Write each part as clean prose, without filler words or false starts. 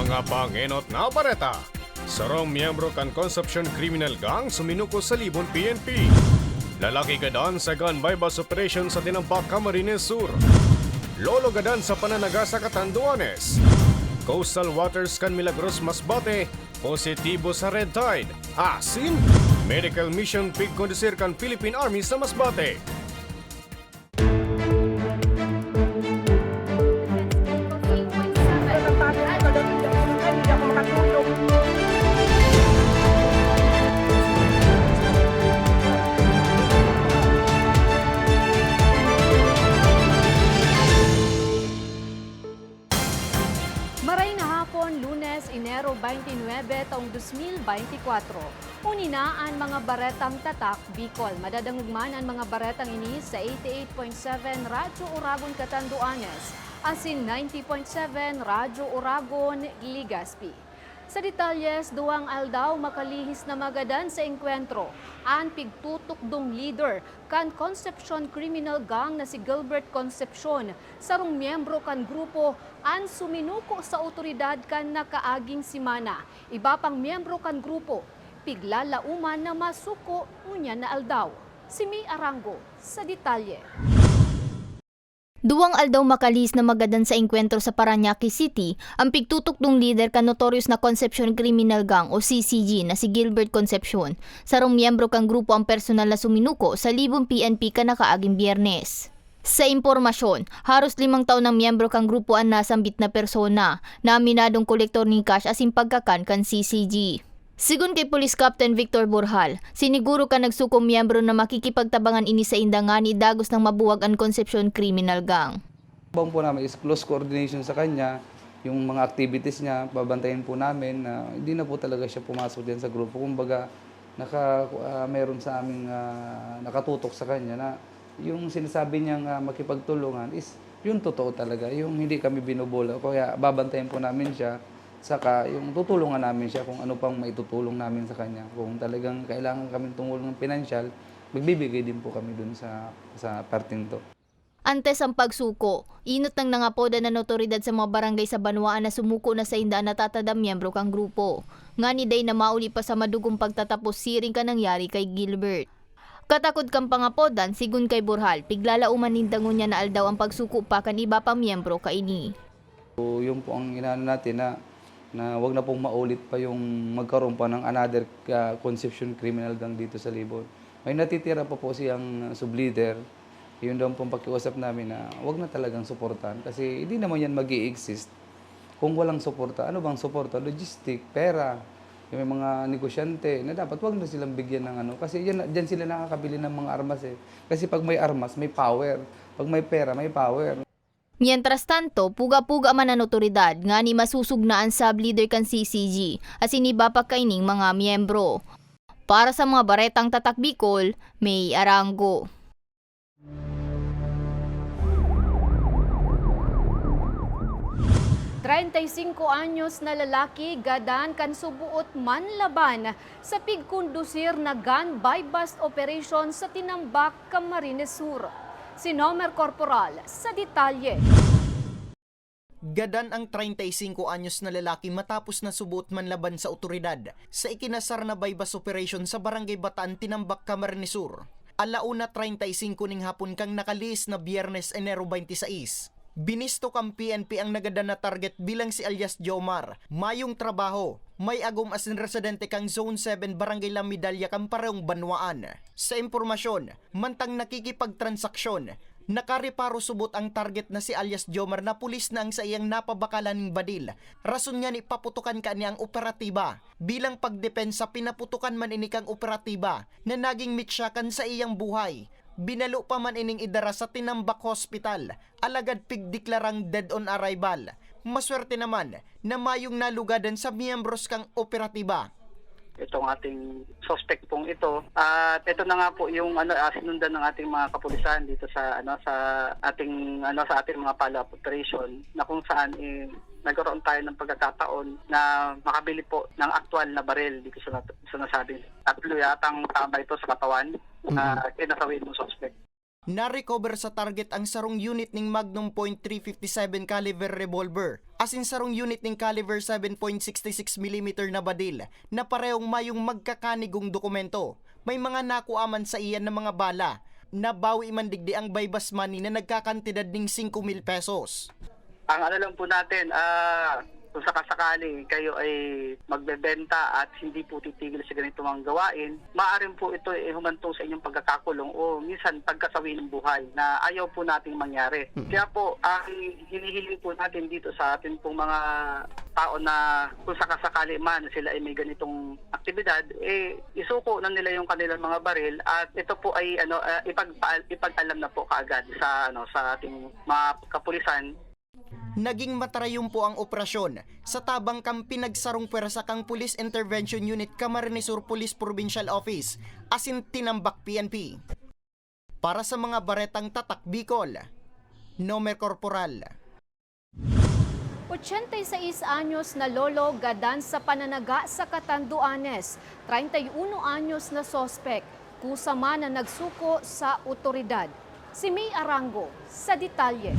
mga pangenot na bareta. Sarong miyembro kan Concepcion Criminal Gang suminuko sa Libon PNP. Lalaki gadan sa gun bypass operation sa Tinambak, Camarines Sur. Lolo gadan sa pananaga sa Catanduanes. Coastal Waters kan Milagros Masbate, positibo sa Red Tide. Asin, medical mission pigkondisir kan Philippine Army sa Masbate. Maray na hapon, Lunes, Enero 29, taong 2024. Unina ang mga baretang tatak, Bicol. Madadangugman ang mga baretang ini sa 88.7 Radyo Uragon, Catanduanes. Asin 90.7 Radyo Uragon, Legazpi. Sa detalyes, duwang aldaw makalihis na magadan sa engkwentro. Ang pigtutok dong leader kan Concepcion Criminal Gang na si Gilbert Concepcion. Sarong miyembro kan grupo ang suminuko sa otoridad kan nakaaging simana. Iba pang miyembro kan grupo, piglalauman na masuko unya na aldaw. Si May Arango sa detalye. Duwang aldaw makalis na magadan sa engkwentro sa Parañaque City ang pigtutok ng leader kan notorious na Concepcion Criminal Gang o CCG na si Gilbert Concepcion. Sarong miyembro kang grupo ang personal na suminuko sa Libon PNP ka nakaaging Biyernes. Sa impormasyon, haros 5 taon ng miyembro kang grupo ang nasambit na persona na aminadong kolektor ng cash asin pagkakan kan CCG. Sigun kay Police Captain Victor Borjal, siniguro ka nagsuko miyembro na makikipagtabangan ini sa indangani dagos ng mabuwag ang Concepcion Criminal Gang. Bang po namin is close coordination sa kanya, yung mga activities niya, babantayin po namin na hindi na po talaga siya pumasok diyan sa grupo. Kumbaga, meron sa aming nakatutok sa kanya na yung sinasabi niyang makipagtulungan is yung totoo talaga, yung hindi kami binubola. Kaya babantayin po namin siya. Saka yung tutulungan namin siya kung ano pang maitutulong namin sa kanya. Kung talagang kailangan kami tumulong ng pinansyal, magbibigay din po kami dun sa parting to. Antes ang pagsuko, inot ng nangapoda na notoridad sa mga barangay sa Banwaan na sumuko na sa indaan na tatadang miyembro kang grupo. Nga ni day na mauli pa sa madugong pagtatapos siring ka nangyari kay Gilbert. Katakod kang pangapodan, sigun kay Borjal, piglalauman nindangon niya na aldaw ang pagsuko pa kan iba pang miyembro kaini. So, yun po ang inaano natin na wag na pong maulit pa yung magkaroon pa ng another Concepcion Criminal Gang dito sa Libon. May natitira pa po siyang subleader. Yun daw pong pakiusap namin na wag na talagang suportahan kasi hindi naman yan mag-i-exist kung walang suporta. Ano bang suporta? Logistic, pera, yung may mga negosyante na dapat wag na silang bigyan ng ano kasi diyan sila nakakabili ng mga armas eh. Kasi pag may armas, may power. Pag may pera, may power. Mientras tanto, puga-puga man ang otoridad nga ni masusugnaan sub-leader kan CCG at siniba pa kaining mga miyembro. Para sa mga baretang tatak Bicol, May Arango. Trenta'y-cinco anyos na lalaki gadan kan subuot manlaban sa pigkondusir na gun buy-bust operation sa Tinambak, Camarines Sur. Si Nomer Corporal sa detalye. Gadan ang 35 anyos na lalaki matapos na subuot manlaban sa otoridad sa ikinasar na buy-bust operation sa Barangay Bataan, Tinambak, Camarines Sur. Alauna 35 ning hapon kang nakalis na Biyernes, Enero 26. Binisto kang PNP ang nagadan na target bilang si alias Jomar. Mayong trabaho, may agom asin residente kang Zone 7 Barangay La Medalla kang parehong Banwaan. Sa impormasyon, mantang nakikipagtransaksyon, nakareparo subot ang target na si alias Jomar na pulis na ang sa iyang napabakalan ng badil. Rason nga ni paputukan ka niya ang operatiba. Bilang pagdepensa pinaputukan man ini kang operatiba na naging mitsyakan sa iyang buhay. Binalo pa man ining idara sa Tinambak Hospital, alagad pigdeklarang dead on arrival. Maswerte naman na mayong nalugadan sa miyembros kang operatiba. Itong ating suspect pong ito at ito na nga po yung sinundan ng ating mga kapulisan dito sa ating mga follow-up operation na kung saan nagkaroon tayo ng pagkakataon na makabili po ng aktual na baril dito sa nasabing. Tatlo yatang tama ito sa katawan na kinasawin ng suspect. Na-recover sa target ang sarong unit ng Magnum .357 caliber revolver, asin sarong unit ng caliber 7.66mm na badil na parehong mayong magkakanigong dokumento. May mga nakuaman sa iyan ng mga bala. Nabawi man digdi ang buy-bus money na nagkakantidad ng 5,000 pesos. Ang ano lang po natin, kung sakasakali kayo ay magbebenta at hindi po titigil sa ganito mga gawain, maaaring po ito humantong sa inyong pagkakakulong o minsan pagkasawi ng buhay na ayaw po nating mangyari. Kaya po, ang hinihiling po natin dito sa atin pong mga tao na kung sakasakali man sila ay may ganitong aktibidad, isuko na nila yung kanilang mga baril at ito po ay ipag-alam na po kaagad sa ating mga kapulisan. Naging matarayong po ang operasyon sa tabang kang pinagsarong pwersa kang Police Intervention Unit Camarines Sur Police Provincial Office asin tinambak PNP. Para sa mga baretang tatak Bicol, Nomer Corporal. 86 anyos na lolo gadan sa pananaga sa Catanduanes. 31 anyos na sospek, kusama na nagsuko sa otoridad. Si May Arango sa detalye.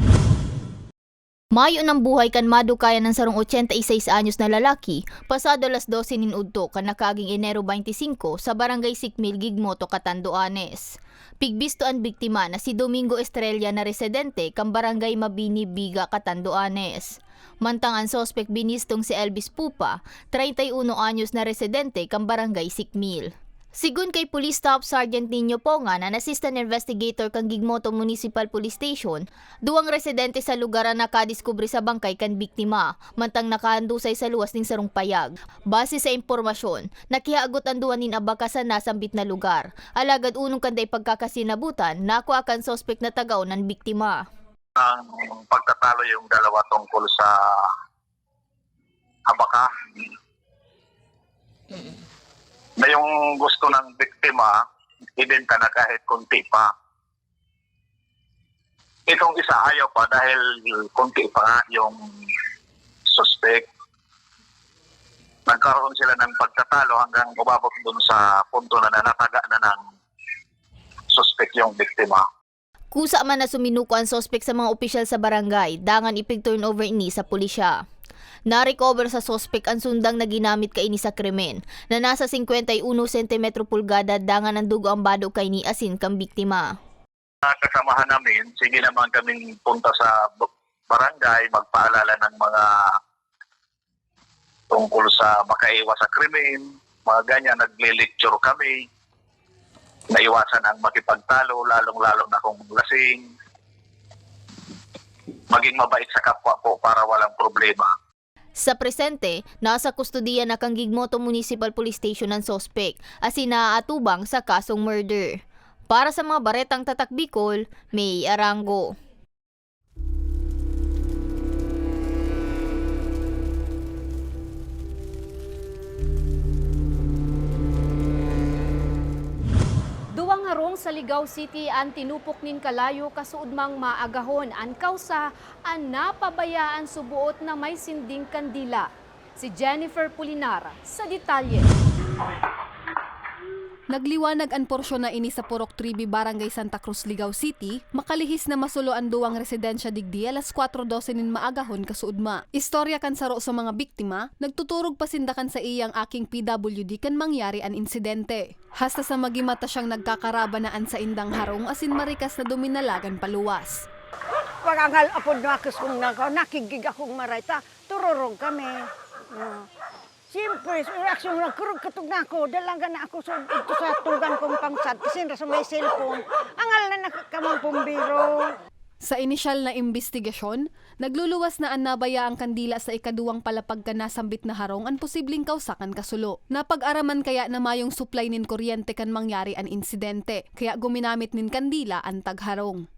Mayo ng buhay kan madukayan ng sarong 86 anyos na lalaki, pasado alas 12 nin udto kan nakaging Enero 25 sa Barangay Sikmil, Gigmoto, Catanduanes. Pigbisto ang biktima na si Domingo Estrella na residente kan Barangay Mabini, Biga, Catanduanes. Mantang ang sospek binistong si Elvis Pupa, 31 anyos na residente kan Barangay Sikmil. Sigun kay Police Staff Sergeant Nino Ponga na Assistant Investigator kang Gigmoto Municipal Police Station, duwang residente sa lugar na nakadiskubre sa bangkay kan biktima, mantang nakahandusay sa luwas ning sarong payag. Base sa impormasyon, nakihagot ang duwan nin abaka sa nasambit na lugar. Alagad unong kanday pagkakasinabutan, nakuha kan sospek na tagaw ng biktima. Ang pagtatalo yung dalawa tungkol sa abaka. Na yung gusto ng biktima, ibenta na kahit konti pa. Itong isa ayaw pa dahil konti pa nga yung suspect. Nagkaroon sila ng pagtatalo hanggang umabot dun sa punto na nataga na ng suspect yung biktima. Kusa man na suminuko ang sospek sa mga opisyal sa barangay, dangan ipig-turnover ini sa pulisya. Na-recover sa sospek ang sundang na ginamit kaini sa krimen na nasa 51 cm pulgada dangan ang dugo ang bado kaini asin kang biktima. Kasamahan namin, sige naman kaming punta sa barangay, magpaalala ng mga tungkol sa makaiwas sa krimen, mga ganyan, nagle-lecture kami, naiwasan ang makipagtalo, lalong-lalo na kung lasing, maging mabait sa kapwa po para walang problema. Sa presente, nasa kustudiya na kang Gigmoto Municipal Police Station ang sospek asin naaatubang sa kasong murder. Para sa mga baretang tatak Bicol, May Arango. Duwang harong sa Ligao City ang tinupok nin kalayo kasuudmang maagahon ang kausa ang napabayaan subuot na may sinding kandila. Si Jennifer Pulinar sa detalye. Nagliwanag ang porsyon na ini sa Purok Tribi, Barangay Santa Cruz, Ligao City, makalihis na masulo ang duwang residensya digdi alas 4:12 nin maagahon kasuudma. Istorya kan saro sa mga biktima, nagtuturog pasindakan sa iyang aking PWD kan mangyari an insidente. Hasta sa magimata siyang nagkakarabanaan sa indang harong asin marikas na duminalagan paluwas. Pagangal apod na akas kong nakigig akong marayta, tururog kami. Siyempre, reaksyon lang, kurog katog na ako, dalangan na ako sa tugan kong pangsad, kasi nasa may cellphone, angal na nakakamang pumbiro. Sa inisyal na investigasyon, nagluluwas na ang nabaya ang kandila sa ikaduwang palapag ka nasambit na harong ang posibleng kausakan kasulo. Napag-araman kaya na mayong supply nin kuryente kan mangyari ang insidente, kaya guminamit nin kandila ang tagharong.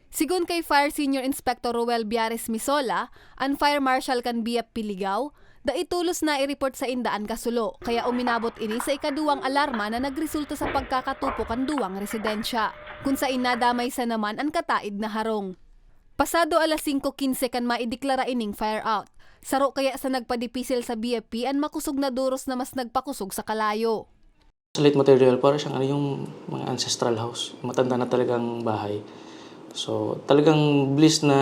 Sigun kay Fire Senior Inspector Roel Biares Misola, ang Fire Marshal kan BFP Ligao, daitulos na i-report sa indaan kasulo, kaya uminabot ini sa ikaduwang alarma na nagresulta sa pagkakatupok ang duwang residensya, kung sa inadamay sa naman ang kataid na harong. Pasado alas 5:15 kan maideklara ining fire out. Saro kaya sa nagpadipisil sa BFP ang makusog na duros na mas nagpakusog sa kalayo. Slate material para siyang yung mga ancestral house, matanda na talagang bahay. So talagang bliss na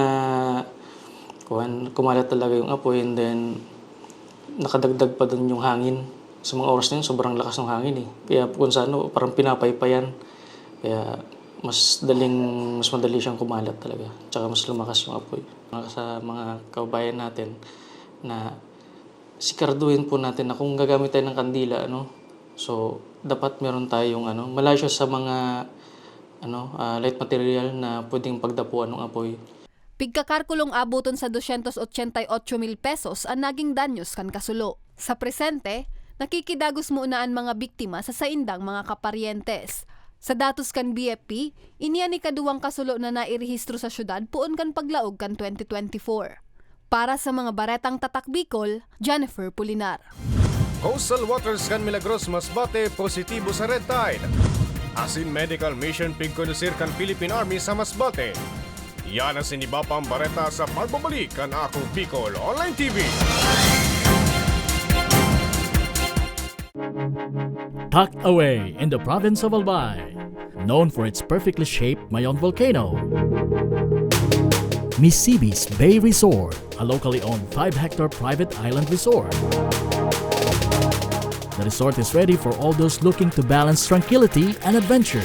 kumalat talaga yung apoy, and then nakadagdag pa doon yung hangin. Sa mga oras na yun, sobrang lakas ng hangin eh. Kaya kung sa parang pinapaypayan. Kaya mas madali siyang kumalat talaga. Tsaka mas lumakas yung apoy. Sa mga kababayan natin na sikarduhin po natin na kung gagamit tayo ng kandila, so dapat meron tayong malayo siya sa mga light material na pwedeng pagdapuan ng apoy. Pigkakarkulong abuton sa 288,000 pesos ang naging danyos kan kasulo. Sa presente, nakikidagos muna ang mga biktima sa saindang mga kaparyentes. Sa datos kan BFP, iniya ni kaduwang kasulo na nairehistro sa syudad puon kan paglaog kan 2024. Para sa mga baretang tatak Bicol, Jennifer Pulinar. Coastal Waters kan Milagros Masbate positibo sa red tide. Asin medical mission pigkondusir kan Philippine Army sa Masbate. Yan ang sinibapang bareta sa pagbabalik kan Ako Bicol Online TV. Tucked away in the province of Albay, known for its perfectly shaped Mayon volcano, Misibis Bay Resort, a locally owned 5-hectare private island resort. The resort is ready for all those looking to balance tranquility and adventure.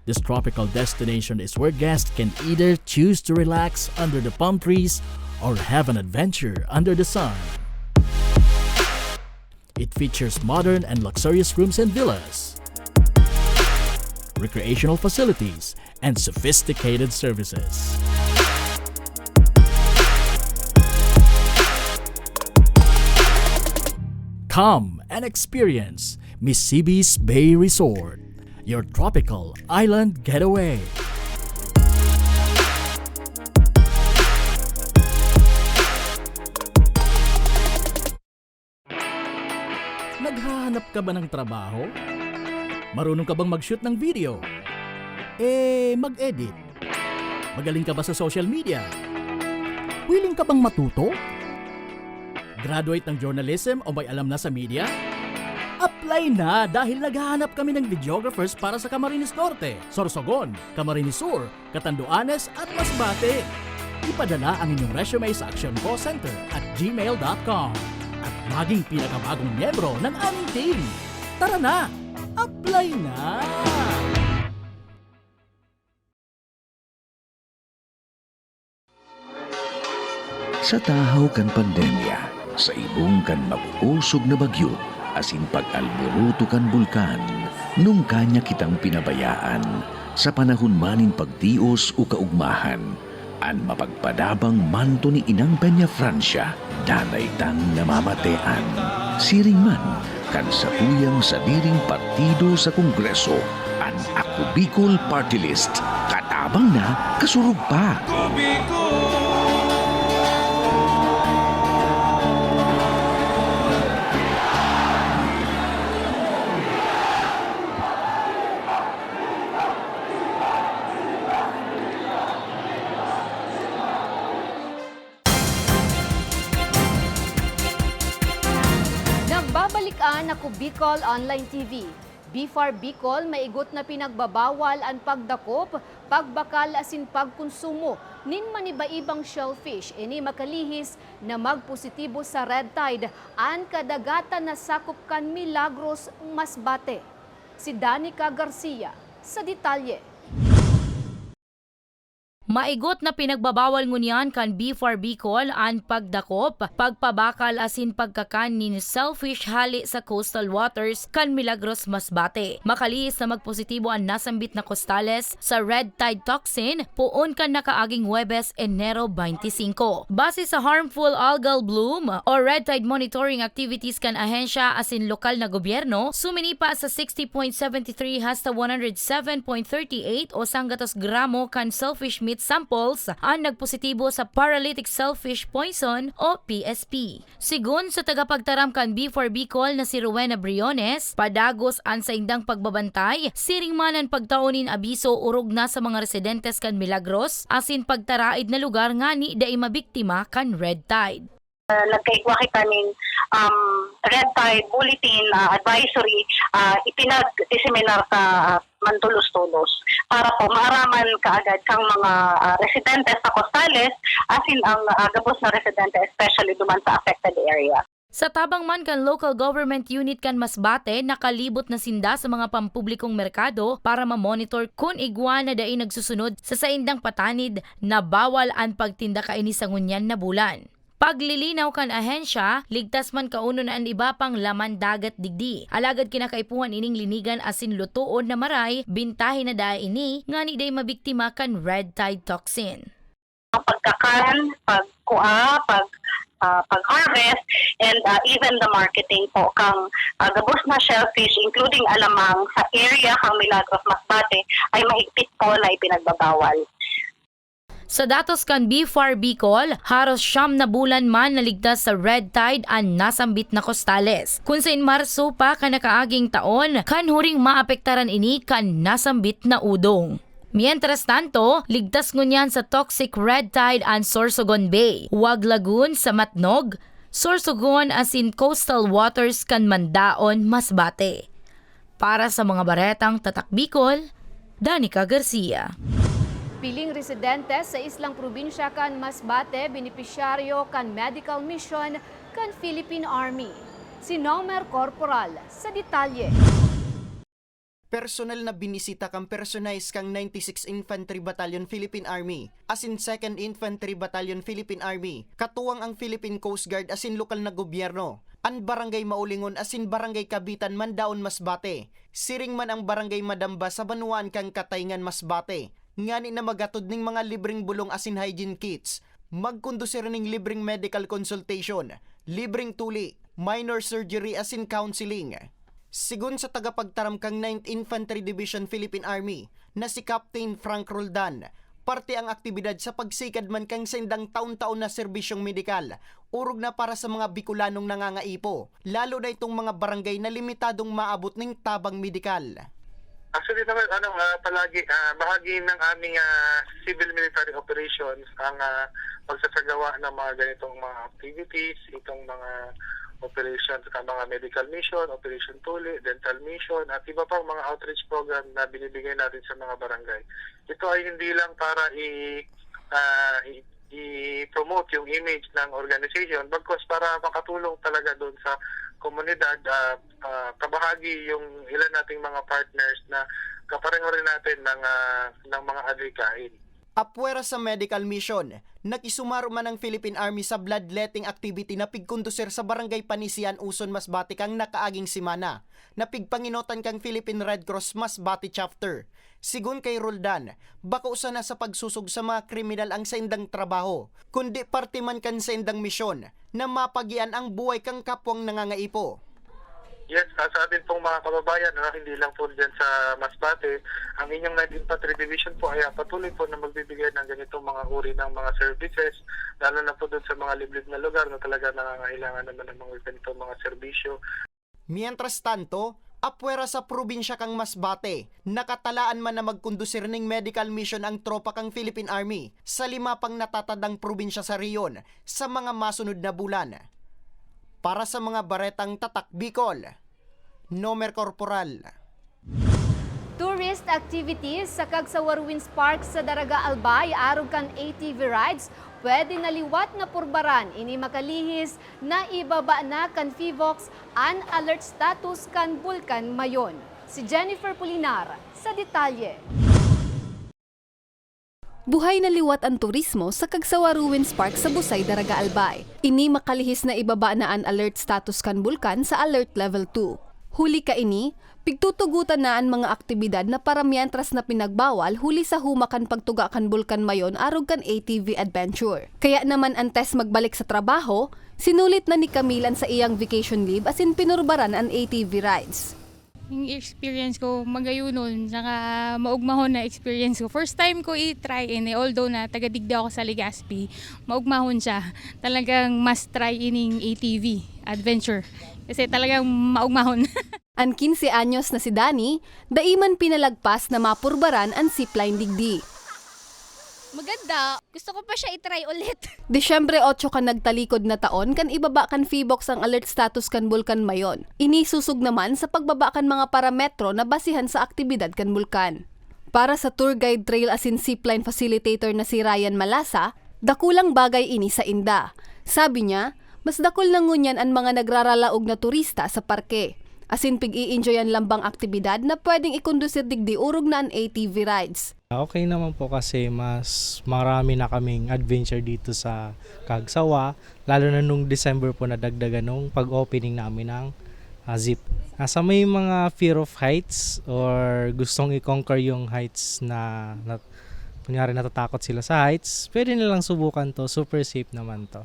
This tropical destination is where guests can either choose to relax under the palm trees or have an adventure under the sun. It features modern and luxurious rooms and villas, recreational facilities, and sophisticated services. Come and experience Misibis Bay Resort, your tropical island getaway. Naghahanap ka ba ng trabaho? Marunong ka bang mag-shoot ng video? Mag-edit? Magaling ka ba sa social media? Willing ka bang matuto? Graduate ng journalism o may alam na sa media? Apply na dahil naghahanap kami ng videographers para sa Camarines Norte, Sorsogon, Camarines Sur, Catanduanes at Masbate. Ipadala ang inyong resume sa actioncallcenter@gmail.com at maging pinakabagong miyembro ng aming team. Tara na! Apply na! Sa tahaw kan pandemya, sa ibong kan mag-usog na bagyo, asin pag-alboruto kan bulkan, nung kanya kitang pinabayaan, sa panahon manin pagtios o kaugmahan, an mapagpadabang manto ni Inang Peña Francia, danay tang namamatean. Siring man, kan sa tuyang sa diring partido sa Kongreso, an Ako Bicol Party List, katabang na kasurug pa. Nagbabalikan Ako Bicol Online TV. BFAR Bicol maigot na pinagbabawal ang pagdakop, pagbakal asin pagkonsumo nin manibaibang shellfish ini makalihis na magpositibo sa red tide an kadagatan na sakop kan Milagros Masbate. Si Danica Garcia sa detalye. Maigot na pinagbabawal ngunyan kan BFAR Bicol ang pagdakop, pagpabakal asin pagkakan ni shellfish hali sa coastal waters kan Milagros Masbate. Makalihis na magpositibo ang nasambit na costales sa red tide toxin puon kan nakaaging Huwebes, Enero 25. Base sa harmful algal bloom o red tide monitoring activities kan ahensya asin lokal na gobyerno, suminipa sa 60.73 hasta 107.38 o sanggatos gramo kan shellfish meat samples ang nagpositibo sa paralytic shellfish poison o PSP. Sigun sa tagapagtaram kan BFAR Bicol na si Rowena Briones, padagos ang sa indang pagbabantay, siring man ang pagtaunin abiso urog na sa mga residentes kan Milagros, asin pagtaraid na lugar ngani dai mabiktima kan red tide. Nagkaigwa kita ng red tide bulletin advisory, ipinag-diseminar sa mantulos-tulos para po maaraman kaagad kang mga residente sa Costales asin ang gabos na residente especially duman sa affected area. Sa tabang man kan local government unit kan Masbate, nakalibot na sinda sa mga pampublikong merkado para ma-monitor kung igwa na daing nagsusunod sa saindang patanid na bawal ang pagtinda kaini sa ngunyan na bulan. Paglilinaw kan ahensya, ligtas man kauno na ang iba pang laman dagat digdi. Alagad kinakaipuhan ining linigan asin lutuon na maray, bintahin na da ini, ngani day mabiktima kan red tide toxin. Pagkakan, pag-harvest, and even the marketing po kang gabos na shellfish, including alamang sa area kang Milagros Masbate, ay mahigpit po na ipinagbabawal. Sa datos kan BFAR Bicol, haros 9 na bulan man naligtas sa red tide ang nasambit na Costales. Kung sa Marso pa kanakaaging taon, kan huring maapektaran ini kan nasambit na udong. Mientras tanto, ligtas ngunyan sa toxic red tide ang Sorsogon Bay, Huwag Lagoon sa Matnog, Sorsogon asin coastal waters kan Mandaon, Masbate. Para sa mga baretang Tatak Bicol, Danica Garcia. Piling residente sa islang probinsya kan Masbate, benepisyaryo kan medical mission kan Philippine Army. Si Nomer Corporal sa detalye. Personal na binisita kang personalize kang 96 Infantry Battalion Philippine Army, asin 2nd Infantry Battalion Philippine Army, katuwang ang Philippine Coast Guard asin lokal na gobyerno, ang Barangay Maulingon asin Barangay Kabitan Mandaon Masbate, siring man ang Barangay Madamba sa Banuan kang Katayngan Masbate, ngani na magatod ning mga libreng bulong asin hygiene kits, magkondusir ning libreng medical consultation, libreng tuli, minor surgery asin counseling. Sigun sa tagapagtaram kang 9th Infantry Division Philippine Army na si Captain Frank Roldan, parte ang aktibidad sa pagsikad man kang sendang taon-taon na serbisyong medikal, urog na para sa mga Bicolanong nangangaipo, lalo na itong mga barangay na limitadong maabot ng tabang medikal. Actually naman, palagi, bahagi ng aming civil-military operations ang pagsasagawa ng mga ganitong mga activities, itong mga operations, mga medical mission, operation tuli, dental mission, at iba pang mga outreach program na binibigay natin sa mga barangay. Ito ay hindi lang para i-promote yung image ng organization, bagkus para makatulong talaga doon sa komunidad, kabahagi yung ilan nating mga partners na kapareho rin natin ng mga adhikain. Apwera sa medical mission, nakisumaro man ang Philippine Army sa bloodletting activity na pigkondusir sa Barangay Panisian, Uson, Masbate kang nakaaging simana, na pigpanginotan kang Philippine Red Cross Masbate Chapter. Sigun kay Roldan, baka usa na sa pagsusog sa mga kriminal ang saindang trabaho, kundi parte man kan saindang misyon na mapagian ang buhay kang kapwang nangangaipo. Yes, sa atin pong mga kababayan, hindi lang po dyan sa Masbate, ang inyong 9th Infantry Division po ay patuloy po na magbibigay ng ganitong mga uri ng mga services, lalo na po doon sa mga liblib na lugar na talaga nangangailangan naman ng mga ganitong mga serbisyo. Mientras tanto, apwera sa probinsya kang Masbate, nakatalaan man na magkondusir ng medical mission ang tropa kang Philippine Army sa 5 pang natatadang probinsya sa riyon sa mga masunod na bulan. Para sa mga baretang Tatak Bicol, Nomer Corporal. Tourist activities sa Kagsawar Winds Park sa Daraga Albay, arog kan ATV rides, pwede naliwat na purbaran, ini makalihis na ibaba na kan FIVOX an alert status kan Bulkan Mayon. Si Jennifer Pulinar sa detalye. Buhay na liwat ang turismo sa Kagsawar Winds Park sa Busay, Daraga Albay. Ini makalihis na ibaba na an alert status kan bulkan sa alert level 2. Huli ka ini, pigtutugutan na ang mga aktibidad na paramiantras na pinagbawal huli sa humakan pagtuga kan bulkan Mayon arog kan ATV adventure. Kaya naman antes magbalik sa trabaho, sinulit na ni Camilan sa iyang vacation leave asin pinurbaran ang ATV rides. Yung experience ko magayunon, saka maugmahon na experience ko. First time ko i-try although na taga-Digda ako sa Legazpi, maugmahon siya. Talagang must try ining ATV adventure kasi talagang maugmahon. Ang 15 anyos na si Dani, daiman pinalagpas na mapurbaran ang zipline digdi. Maganda. Gusto ko pa siya itry ulit. Disyembre 8 kan nagtalikod na taon kan ibaba kan Phibox ang alert status kan bulkan mayon. Inisusog naman sa pagbaba kan mga parametro na basihan sa aktibidad kan bulkan. Para sa tour guide trail asin zipline facilitator na si Ryan Malasa, dakulang bagay ini sa inda. Sabi niya, mas dakol na ngunyan ang mga nagraralaog na turista sa parke. Asin pig-i-enjoyan lambang aktibidad na pwedeng ikondusir digdi urog na ang ATV rides. Okay naman po kasi mas marami na kaming adventure dito sa Cagsawa, lalo na nung December po nadagdagan nung pag-opening namin ng zip. Sa may mga fear of heights or gustong i-conquer yung heights na kunyari natatakot sila sa heights, pwede nilang subukan to, super safe naman to.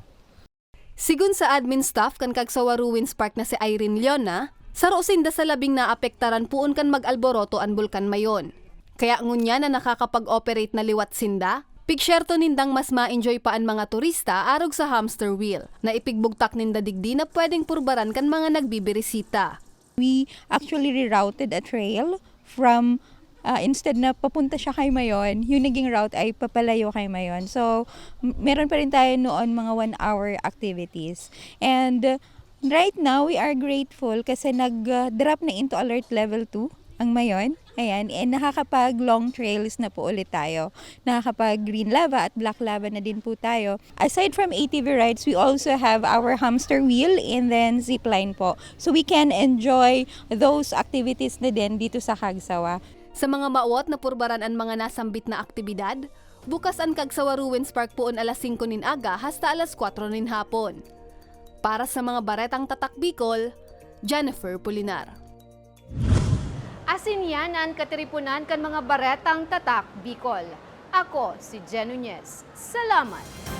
Sigun sa admin staff kan Cagsawa Ruins Park na si Irene Leona, sarosinda sa labing naapektaran puon kan mag-alboroto an bulkan mayon. Kaya ngunya na nakakapag-operate na liwat sinda, pigsyerto nindang mas ma-enjoy pa ang mga turista arog sa hamster wheel na ipigbugtak ninda digdi na pwedeng purbaran kan mga nagbibirisita. We actually rerouted a trail from instead na papunta siya kay Mayon, yung naging route ay papalayo kay Mayon. So, meron pa rin tayo noon mga 1-hour activities. And right now, we are grateful kasi nag-drop na into alert level 2 ang Mayon. Ayan, and nakakapag long trails na po ulit tayo. Nakakapag green lava at black lava na din po tayo. Aside from ATV rides, we also have our hamster wheel and then zipline po. So we can enjoy those activities na din dito sa Cagsawa. Sa mga maawat na purbaran ang mga nasambit na aktibidad, bukas ang Cagsawa Ruins Park poon alas 5 nin aga hasta alas 4 nin hapon. Para sa mga baretang tatak Bicol, Jennifer Pulinar. Asin yan ang katiripunan kan mga baretang tatak Bicol. Ako si Jen Nunez. Salamat!